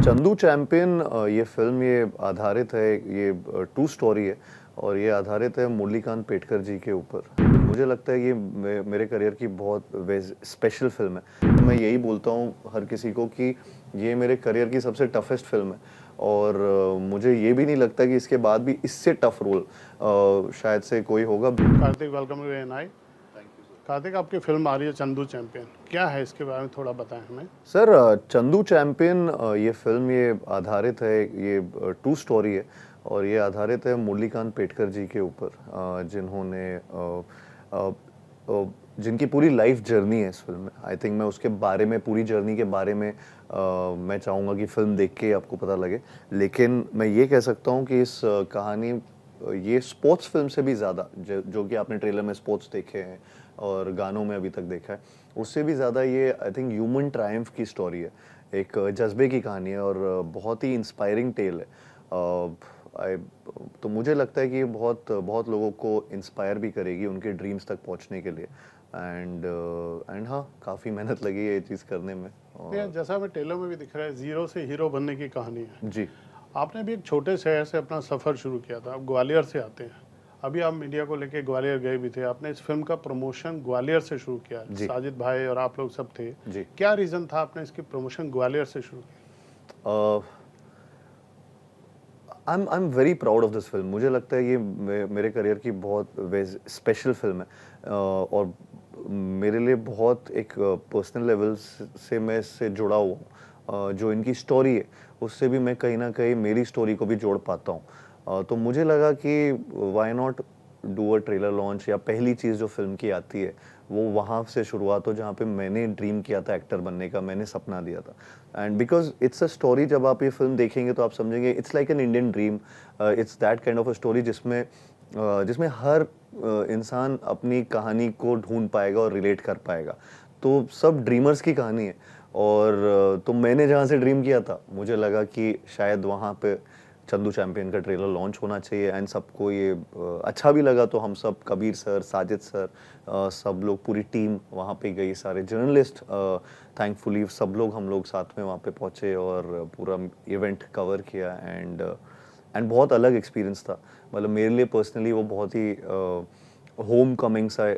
Chandu champion ये film ये आधारित है, ये ट्रू स्टोरी है और ये आधारित है मुरलीकांत पेटकर जी के ऊपर। मुझे लगता है ये मेरे करियर की बहुत स्पेशल फिल्म है। मैं यही बोलता हूँ हर किसी को कि ये मेरे करियर की सबसे टफेस्ट फिल्म है और मुझे ये भी नहीं लगता कि इसके बाद भी इससे टफ रोल शायद से कोई होगा। Kartik, welcome to ANI. Kartik, आपकी फिल्म आ रही है चंदू चैंपियन, क्या है इसके बारे में थोड़ा बताएं हमें। सर चंदू चैंपियन ये फिल्म ये आधारित है, ये ट्रू स्टोरी है और ये आधारित है मुरलीकांत पेटकर जी के ऊपर, जिन्होंने जिनकी पूरी लाइफ जर्नी है इस फिल्म में। आई थिंक मैं उसके बारे में, पूरी जर्नी के बारे में मैं चाहूँगा कि फिल्म देख के आपको पता लगे। लेकिन मैं ये कह सकता हूँ कि इस कहानी ये स्पोर्ट्स फिल्म से भी ज़्यादा, जो कि आपने ट्रेलर में स्पोर्ट्स देखे हैं और गानों में अभी तक देखा है, उससे भी ज़्यादा ये आई थिंक ह्यूमन ट्रायम्फ की स्टोरी है। एक जज्बे की कहानी है और बहुत ही इंस्पायरिंग टेल है। तो मुझे लगता है कि ये बहुत बहुत लोगों को इंस्पायर भी करेगी उनके ड्रीम्स तक पहुंचने के लिए। एंड हाँ, काफ़ी मेहनत लगी है ये चीज़ करने में। जैसा हमें ट्रेलर में भी दिख रहा है, जीरो से हीरो बनने की कहानी है। जी। आपने भी एक छोटे शहर से अपना सफ़र शुरू किया था, आप ग्वालियर से आते हैं। अभी आप मीडिया को लेके ग्वालियर गए भी थे, आपने इस फिल्म का प्रमोशन ग्वालियर से शुरू किया। साजिद भाई और आप लोग सब थे जी। क्या रीज़न था आपने इसकी प्रमोशन ग्वालियर से शुरू किया? I am very proud of this film. मुझे लगता है ये मेरे करियर की बहुत स्पेशल फिल्म है और मेरे लिए बहुत एक पर्सनल लेवल से मैं इससे जुड़ा हुआ हूँ। जो इनकी स्टोरी है उससे भी मैं कहीं ना कहीं मेरी स्टोरी को भी जोड़ पाता हूँ। तो मुझे लगा कि why not do a trailer launch, या पहली चीज़ जो फिल्म की आती है वो वहाँ से शुरुआत हो जहाँ पे मैंने ड्रीम किया था एक्टर बनने का, मैंने सपना दिया था। And because it's a story, जब आप ये फिल्म देखेंगे तो आप समझेंगे it's like an Indian dream. It's that kind of a story जिसमें हर इंसान अपनी कहानी को ढूंढ पाएगा और रिलेट कर पाएगा। तो सब ड्रीमर्स की कहानी है और तो मैंने जहाँ से ड्रीम किया था मुझे लगा कि शायद वहाँ पे चंदू चैंपियन का ट्रेलर लॉन्च होना चाहिए। एंड सबको ये अच्छा भी लगा, तो हम सब, कबीर सर, साजिद सर, सब लोग, पूरी टीम वहाँ पे गई, सारे जर्नलिस्ट, थैंकफुली सब लोग, हम लोग साथ में वहाँ पे पहुँचे और पूरा इवेंट कवर किया। एंड बहुत अलग एक्सपीरियंस था। मतलब मेरे लिए पर्सनली वो बहुत ही होम कमिंग सा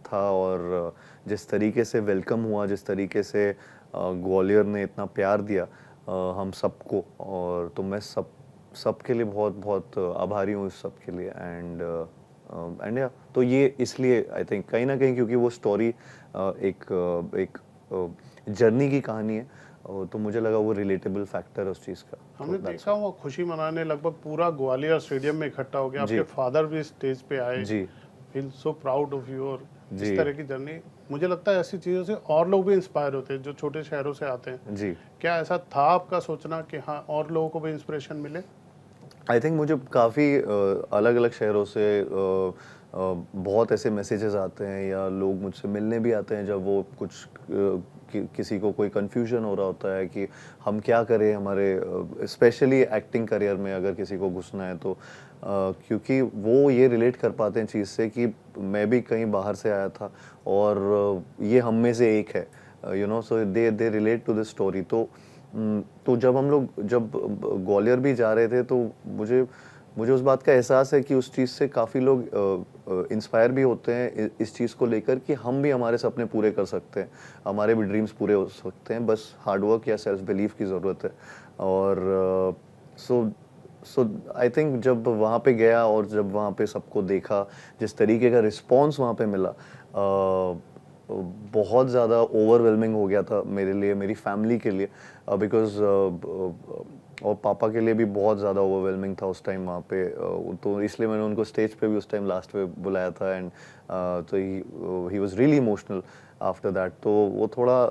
था और जिस तरीके से वेलकम हुआ, जिस तरीके से ग्वालियर ने इतना प्यार दिया हम सबको, और तो मैं सबके लिए बहुत बहुत आभारी हूँ इस सब के लिए। एंड या तो ये इसलिए आई थिंक कहीं ना कहीं, क्योंकि वो स्टोरी एक जर्नी की कहानी है, तो मुझे लगा वो रिलेटेबल फैक्टर है उस चीज़ का। हमने देखा वो खुशी मनाने लगभग पूरा ग्वालियर स्टेडियम में इकट्ठा हो गया, आपके फादर भी स्टेज पे आए। जी, feel so proud of you. और जी, इस तरह की जर्नी, मुझे लगता है ऐसी चीज़ों से और लोग भी इंस्पायर होते हैं जो छोटे शहरों से आते हैं। जी। क्या ऐसा था आपका सोचना कि हाँ और लोगों को भी इंस्पिरेशन मिले? आई थिंक मुझे काफ़ी अलग अलग शहरों से बहुत ऐसे मैसेजेस आते हैं या लोग मुझसे मिलने भी आते हैं जब वो कुछ किसी को कोई कन्फ्यूजन हो रहा होता है कि हम क्या करें हमारे स्पेशली एक्टिंग करियर में अगर किसी को घुसना है तो क्योंकि वो ये रिलेट कर पाते हैं चीज़ से कि मैं भी कहीं बाहर से आया था और ये हम में से एक है, you know, so they relate to this story. तो जब ग्वालियर भी जा रहे थे तो मुझे उस बात का एहसास है कि उस चीज़ से काफ़ी लोग इंस्पायर भी होते हैं इस चीज़ को लेकर कि हम भी हमारे सपने पूरे कर सकते हैं, हमारे भी ड्रीम्स पूरे हो सकते हैं, बस हार्डवर्क या सेल्फ बिलीफ की ज़रूरत है। और सो आई थिंक जब वहाँ पे गया और जब वहाँ पे सबको देखा, जिस तरीके का रिस्पॉन्स वहाँ पे मिला, बहुत ज़्यादा ओवरवेलमिंग हो गया था मेरे लिए, मेरी फैमिली के लिए, बिकॉज और पापा के लिए भी बहुत ज़्यादा ओवरवेलमिंग था उस टाइम वहाँ पे। तो इसलिए मैंने उनको स्टेज पे भी उस टाइम लास्ट पे बुलाया था। एंड तो he was really emotional after that. तो वो थोड़ा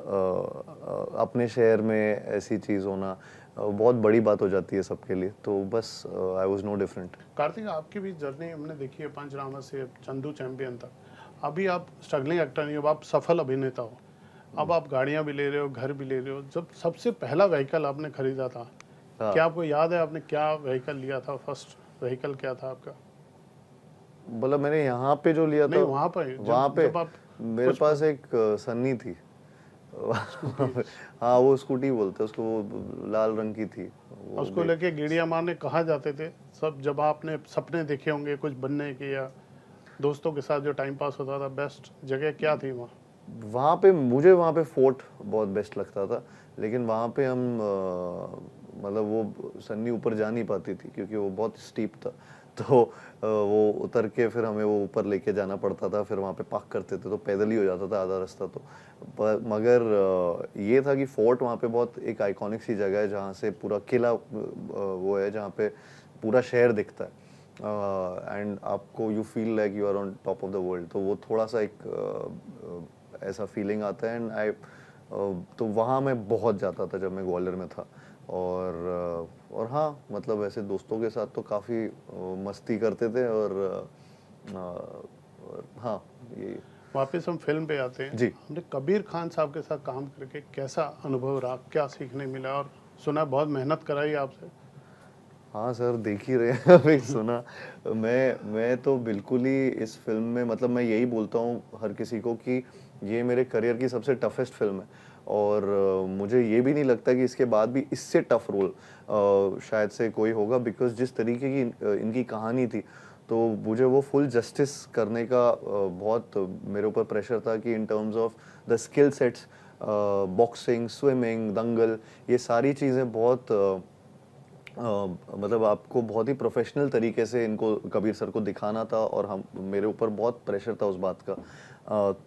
अपने शहर में ऐसी चीज़ होना बहुत बड़ी बात हो जाती है सबके लिए, तो बस I was no different. Kartik, आपकी भी जर्नी हमने देखी है, पंचनामा से चंदू चैंपियन तक। अभी आप स्ट्रगलिंग एक्टर नहीं हो, आप सफल अभिनेता हो। अब आप गाड़ियां भी ले रहे हो, घर भी ले रहे हो। जब सबसे पहला व्हीकल आपने खरीदा था, क्या आपको याद है आपने क्या व्हीकल लिया था? फर्स्ट व्हीकल क्या था आपका? मतलब मैंने यहाँ पे जो लिया नहीं, था, वहाँ पर वहाँ पे जब आप मेरे पास एक सन्नी थी। हाँ वो स्कूटी बोलते हैं उसको, वो लाल रंग की थी वो उसको भी। लेके गिड़िया मारने कहाँ जाते थे सब, जब आपने सपने देखे होंगे कुछ बनने के या दोस्तों के साथ जो टाइम पास होता था, बेस्ट जगह क्या थी वहाँ? वहाँ पे मुझे वहाँ पे फोर्ट बहुत बेस्ट लगता था, लेकिन वहाँ पे हम मतलब वो सन्नी ऊपर जा नहीं पाती थी क्योंकि वो बहुत स्टीप था। तो वो उतर के फिर हमें वो ऊपर लेके जाना पड़ता था, फिर वहाँ पे पार्क करते थे तो पैदल ही हो जाता था आधा रास्ता। तो पर मगर ये था कि फोर्ट वहाँ पे बहुत एक आइकॉनिक सी जगह है जहाँ से पूरा किला वो है जहाँ पे पूरा शहर दिखता है एंड आपको you feel like you are on top of the world. तो वो थोड़ा सा एक ऐसा फीलिंग आता है एंड आई तो वहाँ मैं बहुत जाता था जब मैं ग्वालियर में था। और हाँ मतलब ऐसे दोस्तों के साथ तो काफ़ी मस्ती करते थे और हाँ ये वापस हम फिल्म पे आते हैं। जी। हमने कबीर खान साहब के साथ काम करके कैसा अनुभव रहा, क्या सीखने मिला? और सुना बहुत मेहनत कराई आपसे। हाँ सर देख ही रहे हैं अभी सुना। मैं तो बिल्कुल ही इस फिल्म में मतलब मैं यही बोलता हूँ हर किसी को कि ये मेरे करियर की सबसे टफेस्ट फिल्म है और मुझे ये भी नहीं लगता कि इसके बाद भी इससे टफ रोल शायद से कोई होगा बिकॉज जिस तरीके की इनकी कहानी थी तो मुझे वो फुल जस्टिस करने का बहुत मेरे ऊपर प्रेशर था कि in terms of the skill sets, boxing, swimming, दंगल, ये सारी चीज़ें बहुत मतलब आपको बहुत ही प्रोफेशनल तरीके से इनको कबीर सर को दिखाना था और हम मेरे ऊपर बहुत प्रेशर था उस बात का।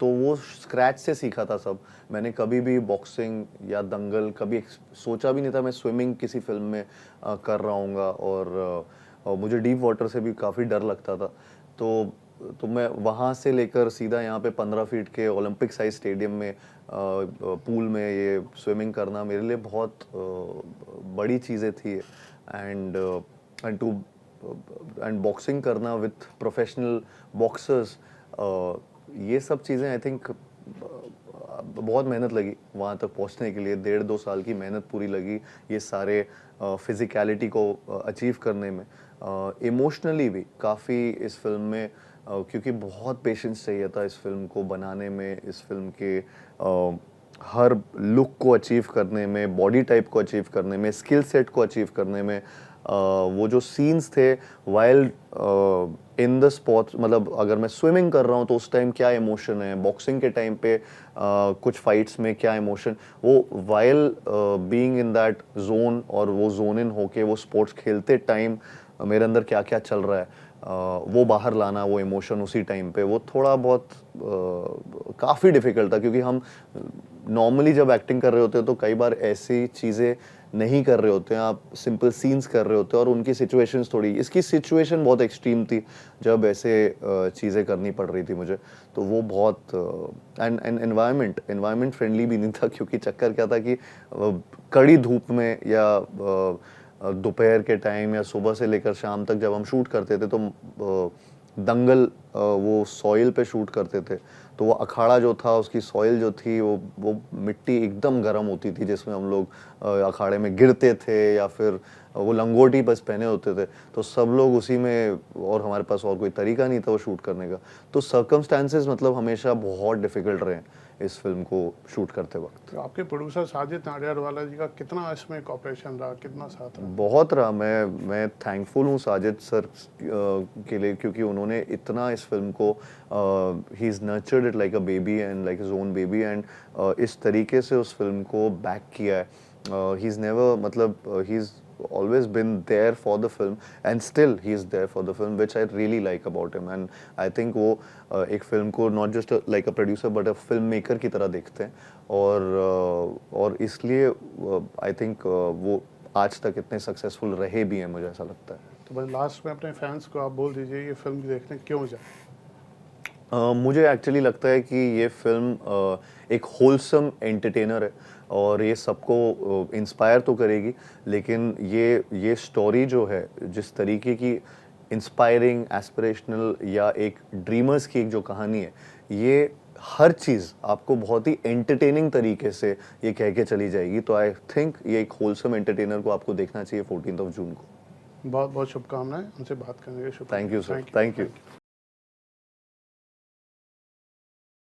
तो वो स्क्रैच से सीखा था सब। मैंने कभी भी बॉक्सिंग या दंगल कभी सोचा भी नहीं था मैं स्विमिंग किसी फिल्म में कर रहा हूँगा और मुझे डीप वाटर से भी काफ़ी डर लगता था। तो मैं वहाँ से लेकर सीधा यहाँ पे 15 फीट के ओलंपिक साइज स्टेडियम में पूल में ये स्विमिंग करना मेरे लिए बहुत बड़ी चीज़ें थी। एंड टू एंड बॉक्सिंग करना विथ प्रोफेशनल बॉक्सर्स, ये सब चीज़ें आई थिंक बहुत मेहनत लगी वहाँ तक पहुँचने के लिए। 1.5-2 साल की मेहनत पूरी लगी ये सारे फिज़िकलिटी को अचीव करने में। इमोशनली भी काफ़ी इस फिल्म में क्योंकि बहुत पेशेंस चाहिए था इस फिल्म को बनाने में, इस फिल्म के हर लुक को अचीव करने में, बॉडी टाइप को अचीव करने में, स्किल सेट को अचीव करने में। वो जो सीन्स थे वाइल इन द स्पोर्ट्स, मतलब अगर मैं स्विमिंग कर रहा हूँ तो उस टाइम क्या इमोशन है, बॉक्सिंग के टाइम पे कुछ फाइट्स में क्या इमोशन, वो while being in that zone और वो जोन इन होके वो स्पोर्ट्स खेलते टाइम मेरे अंदर क्या क्या चल रहा है वो बाहर लाना, वो इमोशन उसी टाइम पे, वो थोड़ा बहुत काफ़ी डिफ़िकल्ट था क्योंकि हम नॉर्मली जब एक्टिंग कर रहे होते हैं तो कई बार ऐसी चीज़ें नहीं कर रहे होते हैं, आप सिंपल सीन्स कर रहे होते हैं और उनकी सिचुएशंस थोड़ी, इसकी सिचुएशन बहुत एक्सट्रीम थी जब ऐसे चीज़ें करनी पड़ रही थी मुझे। तो वो बहुत एंड एनवायरनमेंट फ्रेंडली भी नहीं था क्योंकि चक्कर क्या था कि कड़ी धूप में या दोपहर के टाइम या सुबह से लेकर शाम तक जब हम शूट करते थे तो दंगल वो सॉइल पे शूट करते थे तो वो अखाड़ा जो था उसकी सॉइल जो थी वो मिट्टी एकदम गर्म होती थी जिसमें हम लोग अखाड़े में गिरते थे या फिर वो लंगोटी बस पहने होते थे तो सब लोग उसी में, और हमारे पास और कोई तरीका नहीं था वो शूट करने का। तो सर्कमस्टांसेस मतलब हमेशा बहुत डिफिकल्ट रहे इस फिल्म को शूट करते वक्त। तो आपके प्रोड्यूसर साजिद नाडियाडवाला जी का कितना इसमें कॉपरेशन रहा, कितना साथ रहा? बहुत रहा। मैं थैंकफुल हूँ साजिद सर के लिए क्योंकि उन्होंने इतना इस फिल्म को he is nurtured it like a baby and like his own baby and इस तरीके से उस फिल्म को बैक किया है। ही इज़ नेवर मतलब he is always been there for the film and still he is there for the film, which I really like about him and I think वो एक फिल्म को not just like a producer but a filmmaker की तरह देखते हैं और इसलिए I think वो आज तक इतने सक्सेसफुल रहे भी हैं, मुझे ऐसा लगता है। तो बस लास्ट में अपने फैंस को आप बोल दीजिए ये फिल्म देखने क्यों जाए? मुझे एक्चुअली लगता है कि ये फिल्म एक होलसम एंटरटेनर है और ये सबको इंस्पायर तो करेगी, लेकिन ये स्टोरी जो है जिस तरीके की इंस्पायरिंग, एस्पिरेशनल या एक ड्रीमर्स की एक जो कहानी है, ये हर चीज़ आपको बहुत ही एंटरटेनिंग तरीके से ये कह के चली जाएगी। तो आई थिंक ये एक होलसम एंटरटेनर को आपको देखना चाहिए 14 जून को। बहुत बहुत शुभकामनाएं, हमसे बात करने के लिए शुभकामनाएं। Thank you sir, thank you.